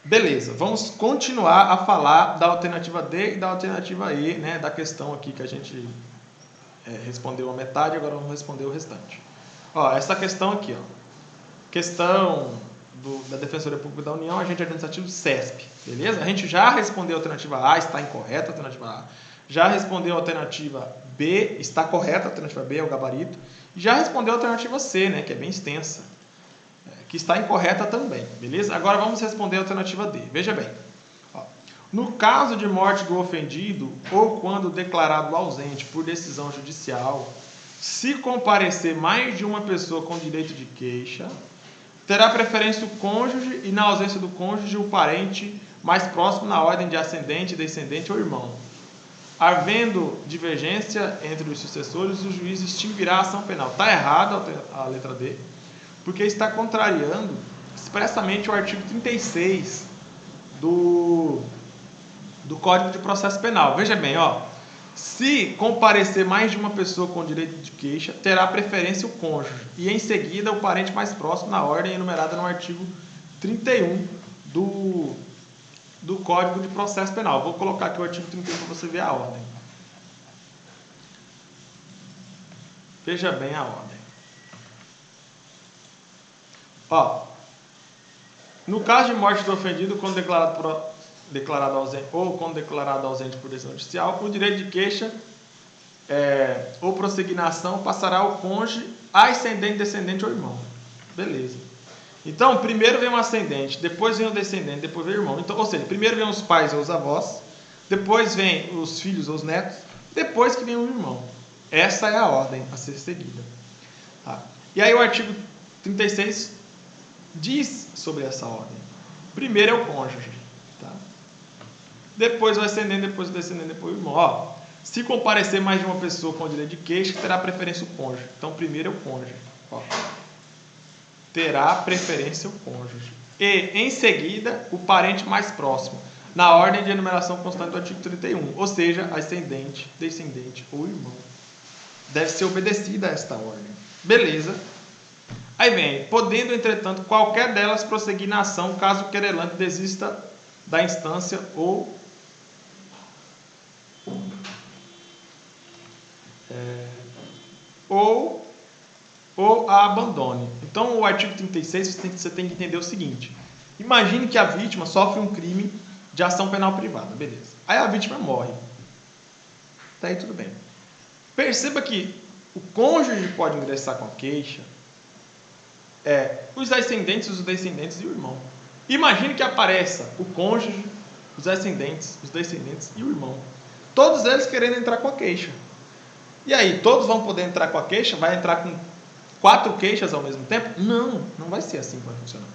Beleza, vamos continuar a falar da alternativa D e da alternativa E, né, da questão aqui que a gente respondeu a metade, agora vamos responder o restante. Ó, essa questão aqui, ó, questão da Defensoria Pública da União, agente administrativo CESP, beleza? A gente já respondeu a alternativa A, está incorreta a alternativa A, já respondeu a alternativa B, está correta a alternativa B, é o gabarito, e já respondeu a alternativa C, né, que é bem extensa, que está incorreta também, beleza? Agora vamos responder a alternativa D. Veja bem, ó, no caso de morte do ofendido ou quando declarado ausente por decisão judicial, se comparecer mais de uma pessoa com direito de queixa, terá preferência o cônjuge e, na ausência do cônjuge, o parente mais próximo na ordem de ascendente, descendente ou irmão. Havendo divergência entre os sucessores, o juiz extinguirá a ação penal. Está errada a letra D, porque está contrariando expressamente o artigo 36 do Código de Processo Penal. Veja bem, ó, se comparecer mais de uma pessoa com direito de queixa, terá preferência o cônjuge e, em seguida, o parente mais próximo na ordem enumerada no artigo 31 do Código de Processo Penal. Vou colocar aqui o artigo 31 para você ver a ordem. Veja bem a ordem. Ó, no caso de morte do ofendido, quando declarado ausente ou quando declarado ausente por decisão judicial, o direito de queixa ou prosseguinação passará ao cônjuge, ascendente, descendente ou irmão. Beleza. Então, primeiro vem o ascendente, depois vem o descendente, depois vem o irmão. Então, ou seja, primeiro vem os pais ou os avós, depois vem os filhos ou os netos, depois que vem o irmão. Essa é a ordem a ser seguida. Tá? E aí o artigo 36 diz sobre essa ordem. Primeiro é o cônjuge, tá? Depois o ascendente, depois o descendente, depois o irmão. Ó, se comparecer mais de uma pessoa com direito de queixa, terá preferência o cônjuge. Então, primeiro é o cônjuge. Ó, terá preferência o cônjuge. E, em seguida, o parente mais próximo, na ordem de enumeração constante do artigo 31, ou seja, ascendente, descendente ou irmão. Deve ser obedecida a esta ordem. Beleza. Aí vem, podendo, entretanto, qualquer delas prosseguir na ação, caso o querelante desista da instância ou a abandone. Então, o artigo 36, você tem que entender o seguinte. Imagine que a vítima sofre um crime de ação penal privada, beleza. Aí a vítima morre. Tá aí tudo bem. Perceba que o cônjuge pode ingressar com a queixa, os ascendentes, os descendentes e o irmão. Imagine que apareça o cônjuge, os ascendentes, os descendentes e o irmão. Todos eles querendo entrar com a queixa. E aí, todos vão poder entrar com a queixa? Vai entrar com 4 queixas ao mesmo tempo? Não, não vai ser assim que vai funcionar.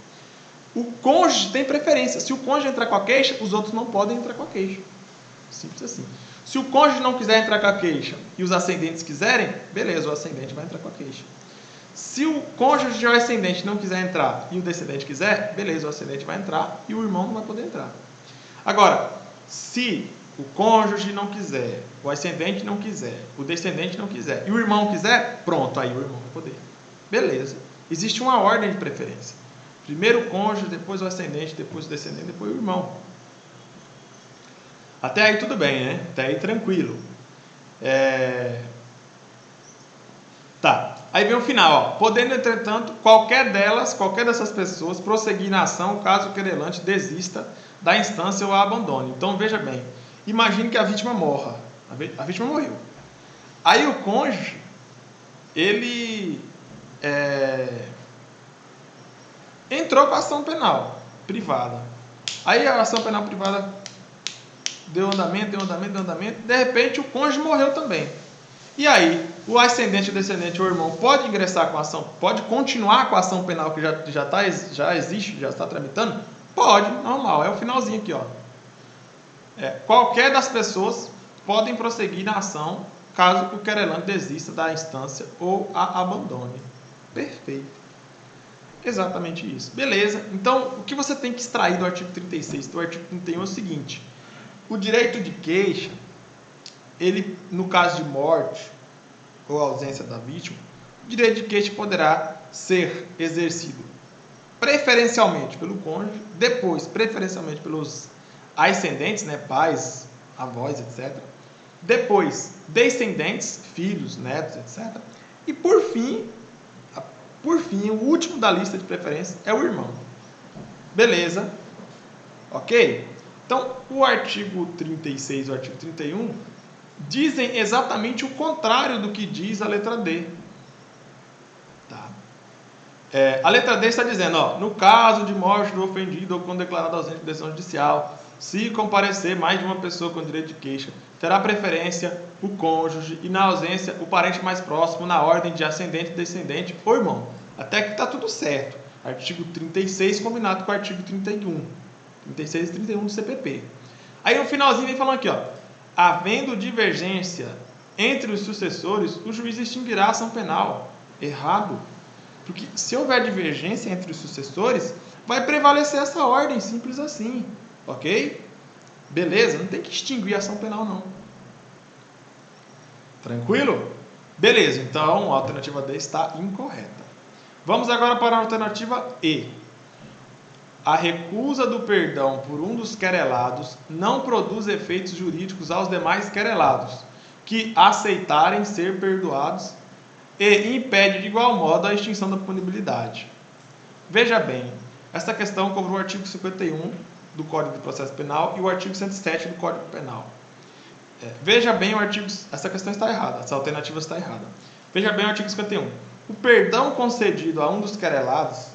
O cônjuge tem preferência. Se o cônjuge entrar com a queixa, os outros não podem entrar com a queixa. Simples assim. Se o cônjuge não quiser entrar com a queixa e os ascendentes quiserem, beleza, o ascendente vai entrar com a queixa. Se o cônjuge e o ascendente não quiser entrar e o descendente quiser, beleza, o ascendente vai entrar e o irmão não vai poder entrar. Agora, se o cônjuge não quiser, o ascendente não quiser, o descendente não quiser e o irmão quiser, pronto, aí o irmão vai poder. Beleza. Existe uma ordem de preferência. Primeiro o cônjuge, depois o ascendente, depois o descendente, depois o irmão. Até aí tudo bem, né? Até aí tranquilo. Tá. Aí vem o final, ó. Podendo, entretanto, qualquer dessas pessoas prosseguir na ação caso o querelante desista da instância ou a abandone. Então, veja bem. Imagine que a vítima morra. A vítima morreu. Aí o cônjuge, ele entrou com a ação penal privada. Aí a ação penal privada deu andamento. De repente, o cônjuge morreu também. E aí, o ascendente, o descendente ou o irmão pode ingressar com a ação, pode continuar com a ação penal que já existe, já está tramitando? Pode, normal, é o finalzinho aqui, ó. Qualquer das pessoas podem prosseguir na ação caso o querelante desista da instância ou a abandone. Perfeito. Exatamente isso. Beleza. Então, o que você tem que extrair do artigo 36 do artigo 31 é o seguinte. O direito de queixa, ele, no caso de morte ou ausência da vítima, o direito de queixa poderá ser exercido preferencialmente pelo cônjuge, depois preferencialmente pelos ascendentes, né, pais, avós, etc. Depois, descendentes, filhos, netos, etc. E por fim, o último da lista de preferência é o irmão. Beleza? Ok? Então, o artigo 36 e o artigo 31 dizem exatamente o contrário do que diz a letra D. Tá? A letra D está dizendo, ó, no caso de morte do ofendido ou quando declarado ausente de decisão judicial, se comparecer mais de uma pessoa com direito de queixa, terá preferência o cônjuge e, na ausência, o parente mais próximo na ordem de ascendente, descendente ou irmão. Até que está tudo certo. Artigo 36 combinado com o artigo 31. 36 e 31 do CPP. Aí no finalzinho vem falando aqui, ó, havendo divergência entre os sucessores, o juiz extinguirá a ação penal. Errado. Porque se houver divergência entre os sucessores, vai prevalecer essa ordem, simples assim. Ok? Beleza? Não tem que extinguir a ação penal, não. Tranquilo? Beleza, então a alternativa D está incorreta. Vamos agora para a alternativa E. A recusa do perdão por um dos querelados não produz efeitos jurídicos aos demais querelados, que aceitarem ser perdoados, e impede de igual modo a extinção da punibilidade. Veja bem, essa questão cobre o artigo 51 do Código de Processo Penal e o artigo 107 do Código Penal. Veja bem o artigo... Essa questão está errada, essa alternativa está errada. Veja bem o artigo 51. O perdão concedido a um dos querelados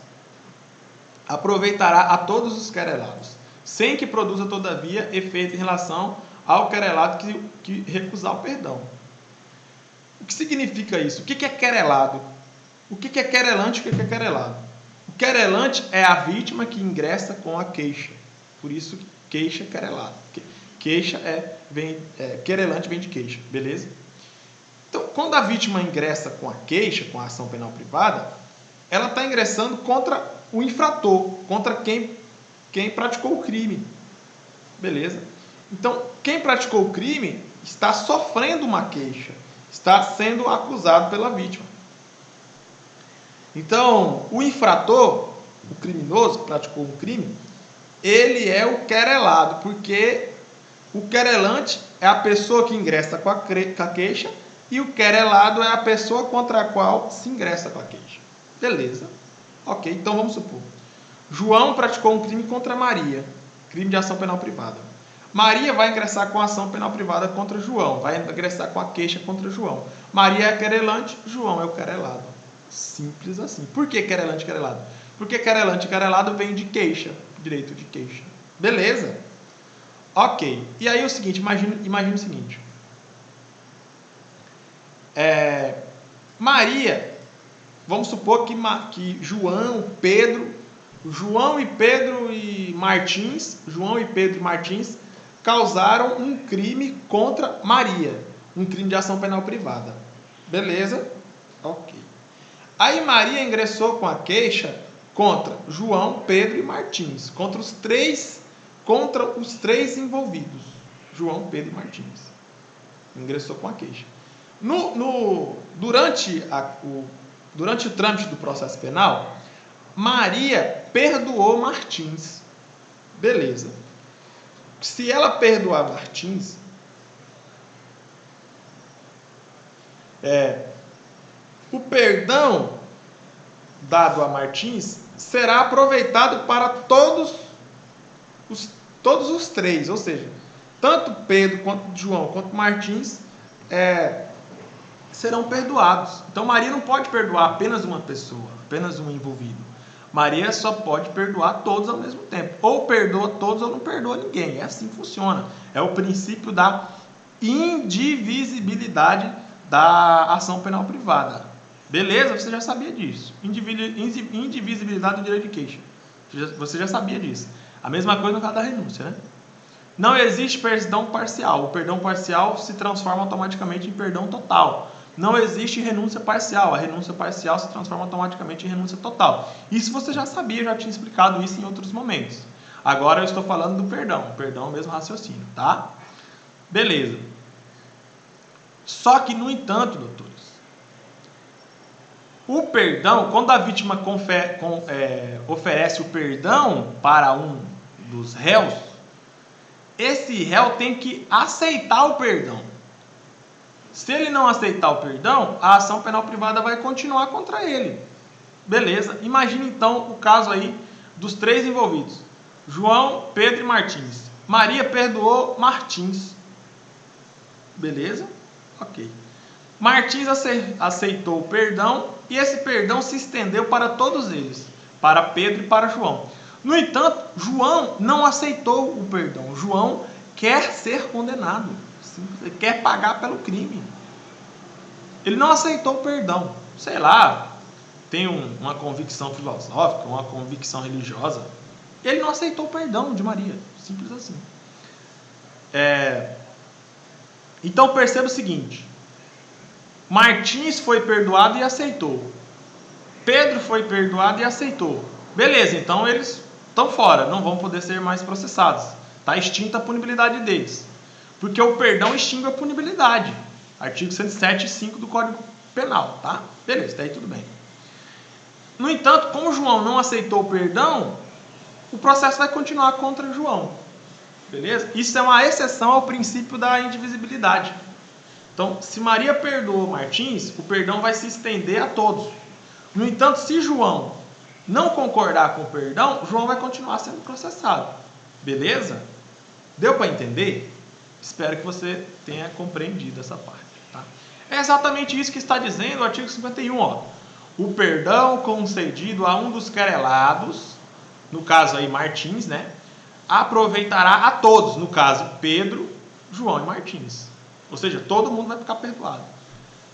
aproveitará a todos os querelados, sem que produza, todavia, efeito em relação ao querelado que recusar o perdão. O que significa isso? O que é querelado? O que é querelante e o que é querelado? O querelante é a vítima que ingressa com a queixa. Por isso, queixa, querelado. Queixa querelante vem de queixa, beleza? Então, quando a vítima ingressa com a queixa, com a ação penal privada, ela está ingressando contra o infrator, contra quem praticou o crime. Beleza? Então, quem praticou o crime está sofrendo uma queixa, está sendo acusado pela vítima. Então, o infrator, o criminoso que praticou um crime, ele é o querelado, porque o querelante é a pessoa que ingressa com a queixa e o querelado é a pessoa contra a qual se ingressa com a queixa. Beleza? Ok, então vamos supor. João praticou um crime contra Maria, crime de ação penal privada. Maria vai ingressar com a ação penal privada contra João, vai ingressar com a queixa contra João. Maria é querelante, João é o querelado. Simples assim. Por que querelante e querelado? Porque querelante e querelado vem de queixa, direito de queixa. Beleza? Ok. E aí é o seguinte, imagine o seguinte. Maria, vamos supor que João e Pedro e Martins causaram um crime contra Maria, um crime de ação penal privada. Beleza? Ok. Aí Maria ingressou com a queixa contra João, Pedro e Martins, contra os três envolvidos, João, Pedro e Martins. Ingressou com a queixa. Durante o trâmite do processo penal, Maria perdoou Martins. Beleza. Se ela perdoar Martins, o perdão dado a Martins será aproveitado para todos os três, ou seja, tanto Pedro quanto João quanto Martins serão perdoados. Então Maria não pode perdoar apenas uma pessoa, apenas um envolvido. Maria só pode perdoar todos ao mesmo tempo. Ou perdoa todos ou não perdoa ninguém. É assim que funciona. É o princípio da indivisibilidade da ação penal privada. Beleza? Você já sabia disso. Indivisibilidade do direito de queixa. Você já sabia disso. A mesma coisa no caso da renúncia, né? Não existe perdão parcial. O perdão parcial se transforma automaticamente em perdão total. Não existe renúncia parcial. A renúncia parcial se transforma automaticamente em renúncia total. Isso você já sabia, eu já tinha explicado isso em outros momentos. Agora eu estou falando do perdão. O perdão é o mesmo raciocínio, tá? Beleza. Só que, no entanto, doutores, O perdão, quando a vítima oferece o perdão para um dos réus, esse réu tem que aceitar o perdão. Se ele não aceitar o perdão, a ação penal privada vai continuar contra ele. Beleza? Imagine então o caso aí dos 3 envolvidos: João, Pedro e Martins. Maria perdoou Martins. Beleza? Ok. Martins aceitou o perdão e esse perdão se estendeu para todos eles, para Pedro e para João. No entanto, João não aceitou o perdão. João quer ser condenado, ele quer pagar pelo crime. Ele não aceitou o perdão. Sei lá, tem uma convicção filosófica, uma convicção religiosa. Ele não aceitou o perdão de Maria. Simples assim. Então perceba o seguinte: Martins foi perdoado e aceitou. Pedro foi perdoado e aceitou. Beleza, então eles estão fora, não vão poder ser mais processados. Está extinta a punibilidade deles. Porque o perdão extingue a punibilidade. Artigo 107, 5 do Código Penal, tá? Beleza, até aí tudo bem. No entanto, como João não aceitou o perdão, o processo vai continuar contra João. Beleza? Isso é uma exceção ao princípio da indivisibilidade. Então, se Maria perdoou Martins, o perdão vai se estender a todos. No entanto, se João não concordar com o perdão, João vai continuar sendo processado. Beleza? Deu para entender? Espero que você tenha compreendido essa parte. Tá? É exatamente isso que está dizendo o artigo 51. Ó. O perdão concedido a um dos querelados, no caso aí Martins, né, aproveitará a todos, no caso Pedro, João e Martins. Ou seja, todo mundo vai ficar perdoado.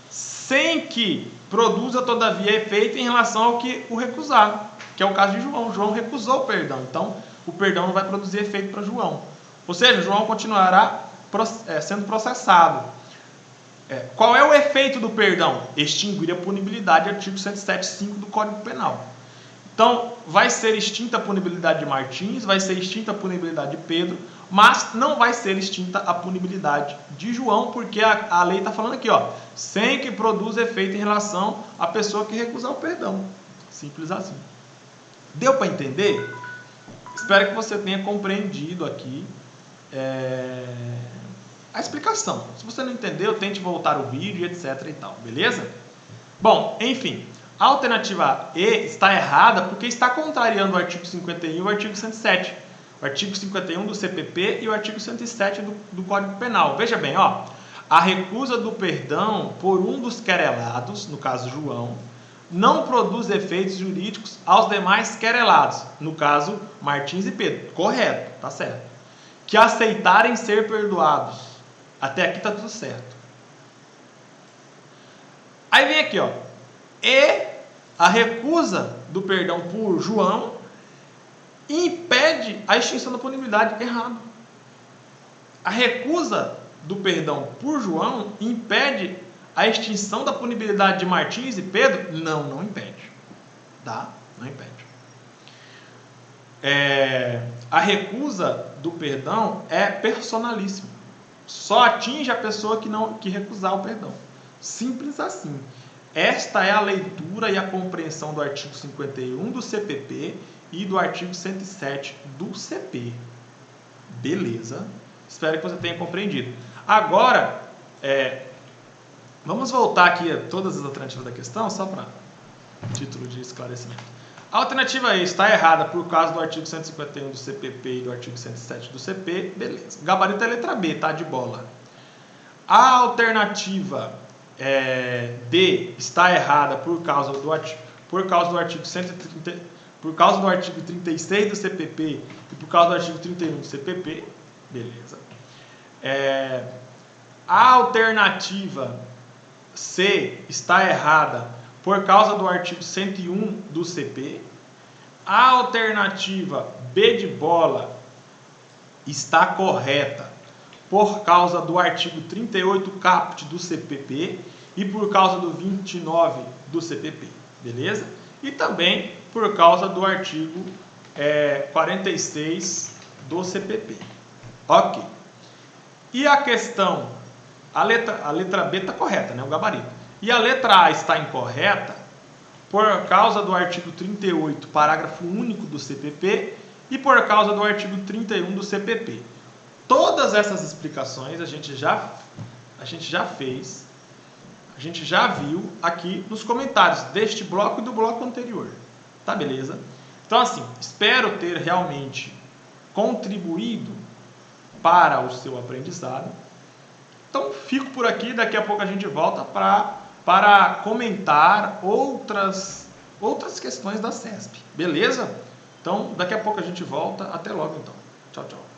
Sem que produza, todavia, efeito em relação ao que o recusar, que é o caso de João. João recusou o perdão, então o perdão não vai produzir efeito para João. Ou seja, João continuará sendo processado. Qual é o efeito do perdão? Extinguir a punibilidade, artigo 107.5 do Código Penal. Então, vai ser extinta a punibilidade de Martins, vai ser extinta a punibilidade de Pedro, mas não vai ser extinta a punibilidade de João, porque a lei está falando aqui, ó, sem que produza efeito em relação à pessoa que recusar o perdão. Simples assim. Deu para entender? Espero que você tenha compreendido aqui a explicação. Se você não entendeu, tente voltar o vídeo, etc e tal, beleza? Bom, enfim, a alternativa E está errada porque está contrariando o artigo 51 e o artigo 107. O artigo 51 do CPP e o artigo 107 do Código Penal. Veja bem, ó, a recusa do perdão por um dos querelados, no caso João, não produz efeitos jurídicos aos demais querelados, no caso Martins e Pedro. Correto, tá certo. Que aceitarem ser perdoados. Até aqui tá tudo certo. Aí vem aqui, ó. E a recusa do perdão por João impede a extinção da punibilidade. Errado. A recusa do perdão por João impede a extinção da punibilidade de Martins e Pedro? Não impede. Tá? Não impede. A recusa do perdão é personalíssima. Só atinge a pessoa que recusar o perdão. Simples assim. Esta é a leitura e a compreensão do artigo 51 do CPP e do artigo 107 do CP. Beleza? Espero que você tenha compreendido. Agora, vamos voltar aqui a todas as alternativas da questão, só para título de esclarecimento. A alternativa E está errada por causa do artigo 151 do CPP e do artigo 107 do CP. Beleza. O gabarito é a letra B, tá? De bola. A alternativa D está errada por causa do artigo 36 do CPP e por causa do artigo 31 do CPP. Beleza. A alternativa C está errada por causa do artigo 101 do CP. A alternativa B de bola está correta por causa do artigo 38 caput do CPP e por causa do 29 do CPP. Beleza? E também por causa do artigo 46 do CPP. Ok. E a questão, a letra B está correta, né? O gabarito. E a letra A está incorreta por causa do artigo 38, parágrafo único do CPP e por causa do artigo 31 do CPP. Todas essas explicações a gente já fez, a gente já viu aqui nos comentários deste bloco e do bloco anterior. Tá, beleza? Então, assim, espero ter realmente contribuído para o seu aprendizado. Então, fico por aqui. Daqui a pouco a gente volta para comentar outras questões da CESP. Beleza? Então, daqui a pouco a gente volta. Até logo, então. Tchau, tchau.